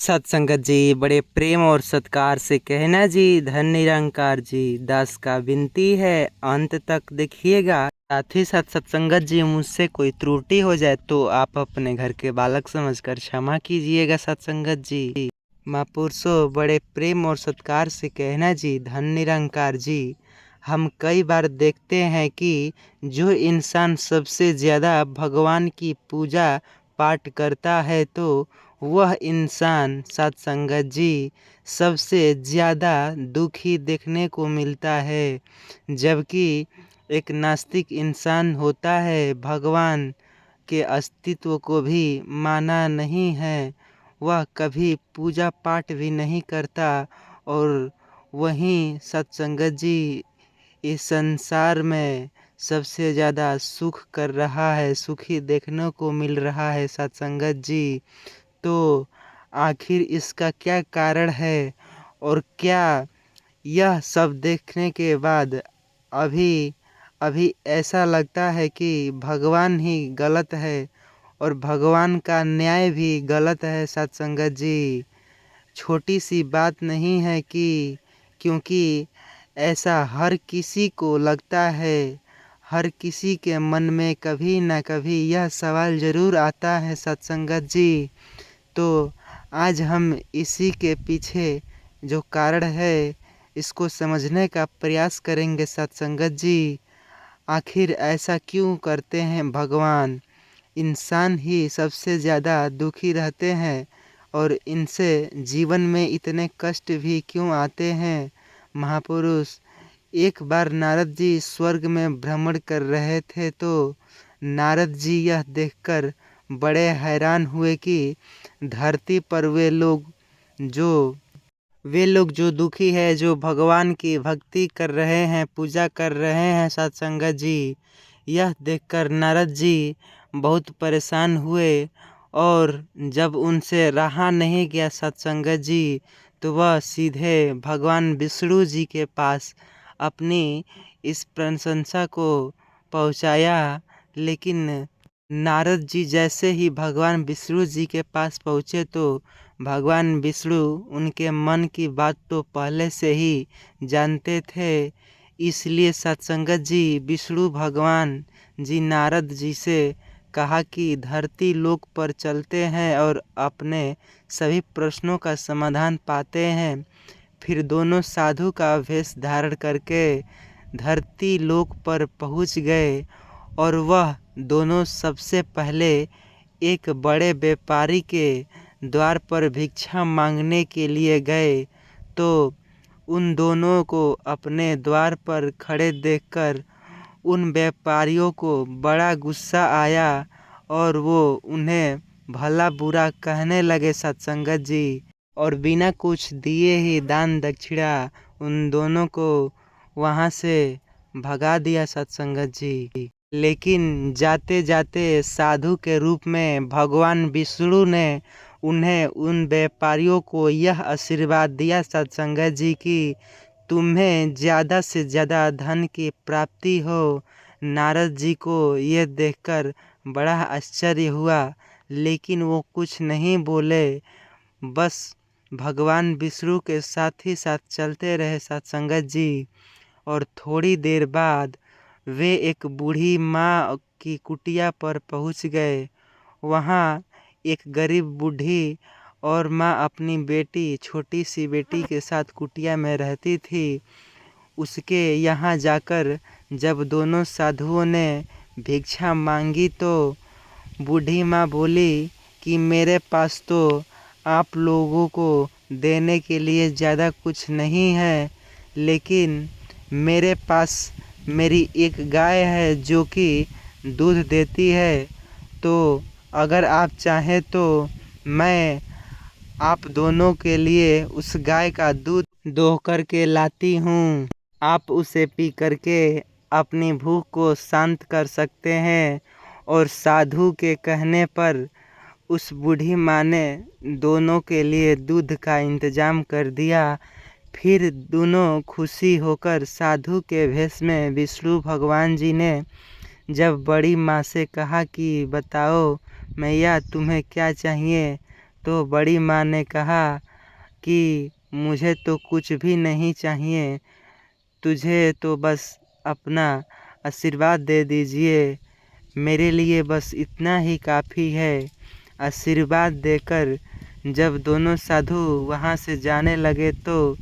सत्संगत जी बड़े प्रेम और सत्कार से कहना जी, धन निरंकार जी, दास का विनती है अंत तक देखिएगा। साथ ही साथ सत्संगत जी, मुझसे कोई त्रुटि हो जाए तो आप अपने घर के बालक समझकर क्षमा कीजिएगा। सत्संगत जी महापुरुषों बड़े प्रेम और सत्कार से कहना जी, धन निरंकार जी। हम कई बार देखते हैं कि जो इंसान सबसे ज़्यादा भगवान की पूजा पाठ करता है तो वह इंसान सत्संगत जी सबसे ज़्यादा दुखी देखने को मिलता है। जबकि एक नास्तिक इंसान होता है, भगवान के अस्तित्व को भी माना नहीं है, वह कभी पूजा पाठ भी नहीं करता। और वहीं सत्संगत जी इस संसार में सबसे ज़्यादा सुख कर रहा है, सुखी देखने को मिल रहा है सत्संगत जी। तो आखिर इसका क्या कारण है और क्या यह सब देखने के बाद अभी अभी ऐसा लगता है कि भगवान ही गलत है और भगवान का न्याय भी गलत है। सत्संगत जी छोटी सी बात नहीं है कि क्योंकि ऐसा हर किसी को लगता है, हर किसी के मन में कभी ना कभी यह सवाल ज़रूर आता है सत्संगत जी। तो आज हम इसी के पीछे जो कारण है इसको समझने का प्रयास करेंगे सत्संगत जी। आखिर ऐसा क्यों करते हैं भगवान? इंसान ही सबसे ज़्यादा दुखी रहते हैं और इनसे जीवन में इतने कष्ट भी क्यों आते हैं? महापुरुष एक बार नारद जी स्वर्ग में भ्रमण कर रहे थे तो नारद जी यह देखकर बड़े हैरान हुए कि धरती पर वे लोग जो दुखी है, जो भगवान की भक्ति कर रहे हैं, पूजा कर रहे हैं सत्संगत जी, यह देखकर नारद जी बहुत परेशान हुए। और जब उनसे रहा नहीं गया सत्संगत जी, तो वह सीधे भगवान विष्णु जी के पास अपनी इस प्रशंसा को पहुंचाया। लेकिन नारद जी जैसे ही भगवान विष्णु जी के पास पहुँचे तो भगवान विष्णु उनके मन की बात तो पहले से ही जानते थे। इसलिए सत्संगत जी विष्णु भगवान जी नारद जी से कहा कि धरती लोक पर चलते हैं और अपने सभी प्रश्नों का समाधान पाते हैं। फिर दोनों साधु का वेश धारण करके धरती लोक पर पहुंच गए और वह दोनों सबसे पहले एक बड़े व्यापारी के द्वार पर भिक्षा मांगने के लिए गए। तो उन दोनों को अपने द्वार पर खड़े देखकर उन व्यापारियों को बड़ा गुस्सा आया और वो उन्हें भला बुरा कहने लगे सत्संगत जी। और बिना कुछ दिए ही दान दक्षिणा उन दोनों को वहाँ से भगा दिया सत्संगत जी। लेकिन जाते जाते साधु के रूप में भगवान विष्णु ने उन्हें उन व्यापारियों को यह आशीर्वाद दिया सत्संगत जी कि तुम्हें ज़्यादा से ज़्यादा धन की प्राप्ति हो। नारद जी को यह देखकर बड़ा आश्चर्य हुआ, लेकिन वो कुछ नहीं बोले, बस भगवान विष्णु के साथ ही साथ चलते रहे सत्संगत जी। और थोड़ी देर बाद वे एक बूढ़ी माँ की कुटिया पर पहुँच गए। वहाँ एक गरीब बूढ़ी और माँ अपनी बेटी, छोटी सी बेटी के साथ कुटिया में रहती थी। उसके यहाँ जाकर जब दोनों साधुओं ने भिक्षा मांगी तो बूढ़ी माँ बोली कि मेरे पास तो आप लोगों को देने के लिए ज़्यादा कुछ नहीं है, लेकिन मेरे पास मेरी एक गाय है जो कि दूध देती है। तो अगर आप चाहें तो मैं आप दोनों के लिए उस गाय का दूध दोह करके लाती हूँ। आप उसे पी करके अपनी भूख को शांत कर सकते हैं। और साधु के कहने पर उस बूढ़ी माँ ने दोनों के लिए दूध का इंतजाम कर दिया। फिर दोनों खुशी होकर साधु के भेष में विष्णु भगवान जी ने जब बड़ी माँ से कहा कि बताओ मैया तुम्हें क्या चाहिए, तो बड़ी माँ ने कहा कि मुझे तो कुछ भी नहीं चाहिए, तुझे तो बस अपना आशीर्वाद दे दीजिए, मेरे लिए बस इतना ही काफ़ी है। आशीर्वाद देकर जब दोनों साधु वहाँ से जाने लगे तो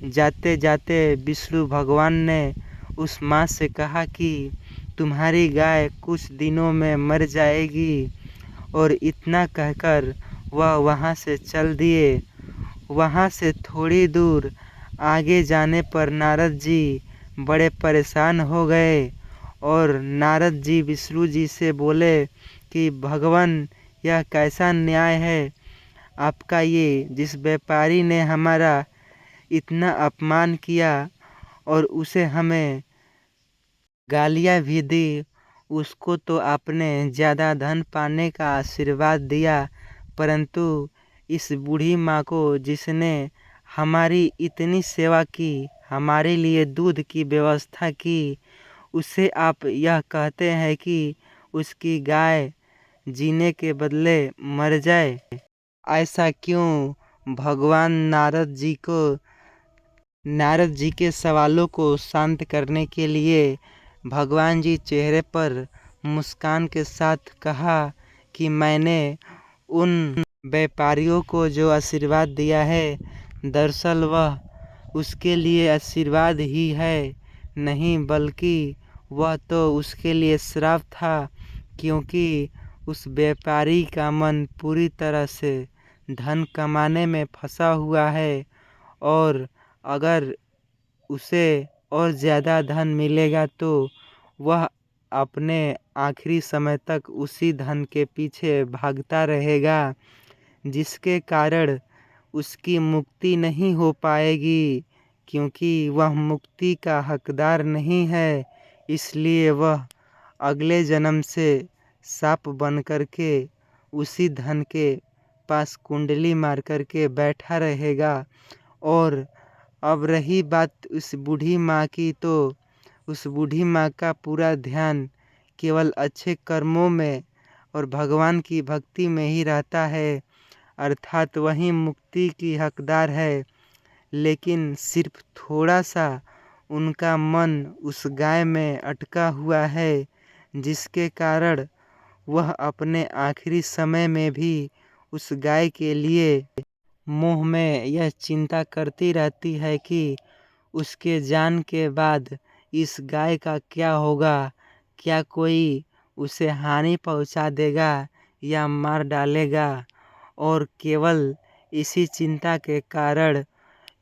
जाते जाते विष्णु भगवान ने उस माँ से कहा कि तुम्हारी गाय कुछ दिनों में मर जाएगी। और इतना कहकर वह वहाँ से चल दिए। वहाँ से थोड़ी दूर आगे जाने पर नारद जी बड़े परेशान हो गए और नारद जी विष्णु जी से बोले कि भगवान, यह कैसा न्याय है आपका, ये जिस व्यापारी ने हमारा इतना अपमान किया और उसे हमें गालियाँ भी दी, उसको तो आपने ज़्यादा धन पाने का आशीर्वाद दिया, परंतु इस बूढ़ी माँ को जिसने हमारी इतनी सेवा की, हमारे लिए दूध की व्यवस्था की, उसे आप यह कहते हैं कि उसकी गाय जीने के बदले मर जाए। ऐसा क्यों? भगवान नारद जी के सवालों को शांत करने के लिए भगवान जी चेहरे पर मुस्कान के साथ कहा कि मैंने उन व्यापारियों को जो आशीर्वाद दिया है, दरअसल वह उसके लिए आशीर्वाद ही है नहीं, बल्कि वह तो उसके लिए श्राप था, क्योंकि उस व्यापारी का मन पूरी तरह से धन कमाने में फंसा हुआ है और अगर उसे और ज़्यादा धन मिलेगा तो वह अपने आखिरी समय तक उसी धन के पीछे भागता रहेगा, जिसके कारण उसकी मुक्ति नहीं हो पाएगी, क्योंकि वह मुक्ति का हकदार नहीं है। इसलिए वह अगले जन्म से सांप बन कर के उसी धन के पास कुंडली मार कर के बैठा रहेगा। और अब रही बात उस बूढ़ी माँ की, तो उस बूढ़ी माँ का पूरा ध्यान केवल अच्छे कर्मों में और भगवान की भक्ति में ही रहता है, अर्थात वही मुक्ति की हकदार है। लेकिन सिर्फ थोड़ा सा उनका मन उस गाय में अटका हुआ है, जिसके कारण वह अपने आखिरी समय में भी उस गाय के लिए मोह में यह चिंता करती रहती है कि उसके जान के बाद इस गाय का क्या होगा, क्या कोई उसे हानि पहुंचा देगा या मार डालेगा। और केवल इसी चिंता के कारण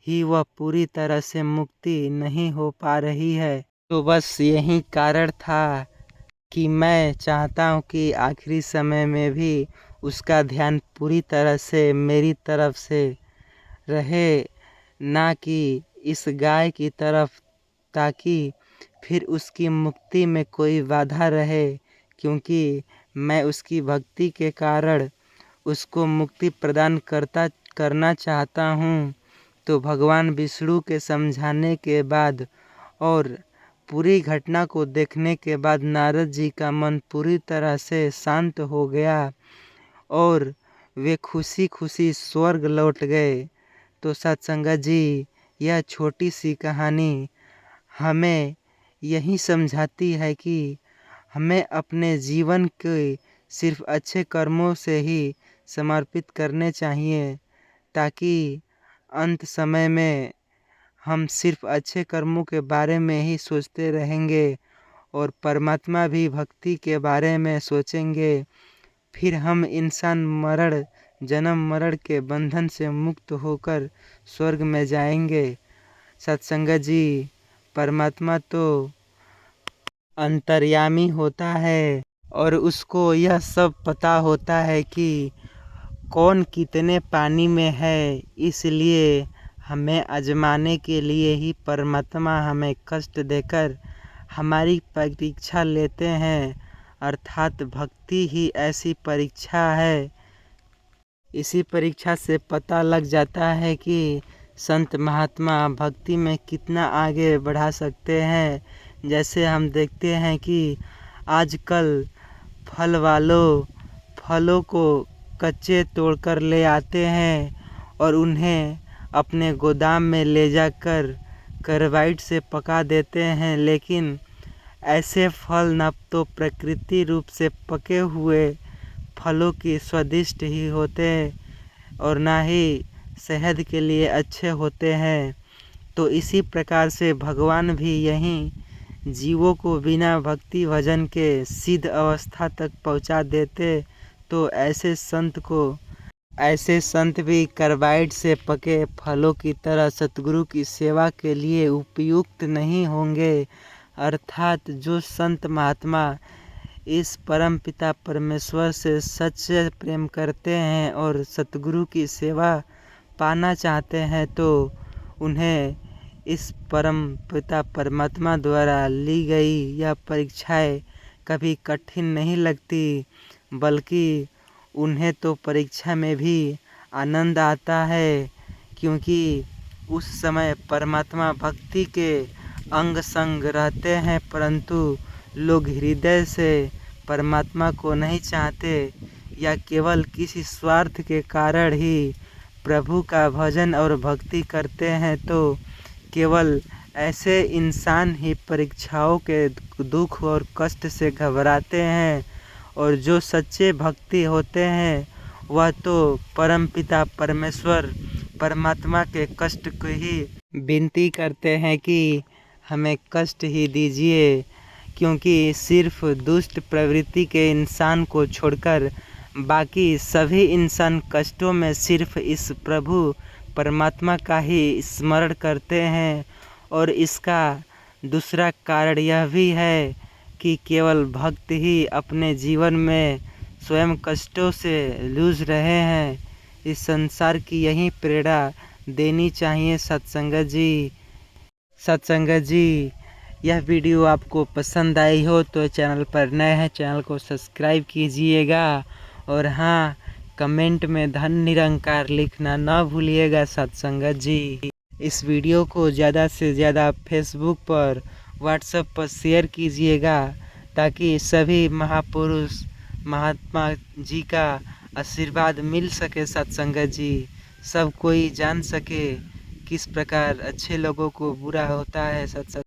ही वह पूरी तरह से मुक्ति नहीं हो पा रही है। तो बस यही कारण था कि मैं चाहता हूँ कि आखिरी समय में भी उसका ध्यान पूरी तरह से मेरी तरफ से रहे, ना कि इस गाय की तरफ, ताकि फिर उसकी मुक्ति में कोई बाधा रहे, क्योंकि मैं उसकी भक्ति के कारण उसको मुक्ति प्रदान करना चाहता हूँ। तो भगवान विष्णु के समझाने के बाद और पूरी घटना को देखने के बाद नारद जी का मन पूरी तरह से शांत हो गया और वे खुशी खुशी स्वर्ग लौट गए। तो सत्संगत जी, यह छोटी सी कहानी हमें यही समझाती है कि हमें अपने जीवन के सिर्फ अच्छे कर्मों से ही समर्पित करने चाहिए, ताकि अंत समय में हम सिर्फ अच्छे कर्मों के बारे में ही सोचते रहेंगे और परमात्मा भी भक्ति के बारे में सोचेंगे। फिर हम इंसान जन्म मरण के बंधन से मुक्त होकर स्वर्ग में जाएंगे। सत्संगत जी, परमात्मा तो अंतर्यामी होता है और उसको यह सब पता होता है कि कौन कितने पानी में है, इसलिए हमें आजमाने के लिए ही परमात्मा हमें कष्ट देकर हमारी परीक्षा लेते हैं, अर्थात भक्ति ही ऐसी परीक्षा है। इसी परीक्षा से पता लग जाता है कि संत महात्मा भक्ति में कितना आगे बढ़ा सकते हैं। जैसे हम देखते हैं कि आजकल फलों को कच्चे तोड़कर ले आते हैं और उन्हें अपने गोदाम में ले जाकर कार्बाइड से पका देते हैं। लेकिन ऐसे फल न तो प्रकृति रूप से पके हुए फलों की स्वादिष्ट ही होते हैं और ना ही सेहत के लिए अच्छे होते हैं। तो इसी प्रकार से भगवान भी यहीं जीवों को बिना भक्ति भजन के सिद्ध अवस्था तक पहुंचा देते। तो ऐसे संत भी कार्बाइड से पके फलों की तरह सतगुरु की सेवा के लिए उपयुक्त नहीं होंगे। अर्थात जो संत महात्मा इस परम पिता परमेश्वर से सच्चे प्रेम करते हैं और सतगुरु की सेवा पाना चाहते हैं, तो उन्हें इस परम पिता परमात्मा द्वारा ली गई यह परीक्षाएं कभी कठिन नहीं लगती, बल्कि उन्हें तो परीक्षा में भी आनंद आता है, क्योंकि उस समय परमात्मा भक्ति के अंग संग रहते हैं। परंतु लोग हृदय से परमात्मा को नहीं चाहते या केवल किसी स्वार्थ के कारण ही प्रभु का भजन और भक्ति करते हैं। तो केवल ऐसे इंसान ही परीक्षाओं के दुख और कष्ट से घबराते हैं, और जो सच्चे भक्ति होते हैं वह तो परम पिता परमेश्वर परमात्मा के कष्ट को ही विनती करते हैं कि हमें कष्ट ही दीजिए, क्योंकि सिर्फ दुष्ट प्रवृत्ति के इंसान को छोड़कर बाकी सभी इंसान कष्टों में सिर्फ इस प्रभु परमात्मा का ही स्मरण करते हैं। और इसका दूसरा कारण यह भी है कि केवल भक्त ही अपने जीवन में स्वयं कष्टों से जूझ रहे हैं। इस संसार की यही प्रेरणा देनी चाहिए सत्संगत जी। यह वीडियो आपको पसंद आई हो तो चैनल पर नए हैं, चैनल को सब्सक्राइब कीजिएगा। और हाँ, कमेंट में धन निरंकार लिखना ना भूलिएगा सत्संगत जी। इस वीडियो को ज़्यादा से ज़्यादा फेसबुक पर, व्हाट्सएप पर शेयर कीजिएगा, ताकि सभी महापुरुष महात्मा जी का आशीर्वाद मिल सके सत्संगत जी। सब कोई जान सके किस प्रकार अच्छे लोगों को बुरा होता है सत्संग।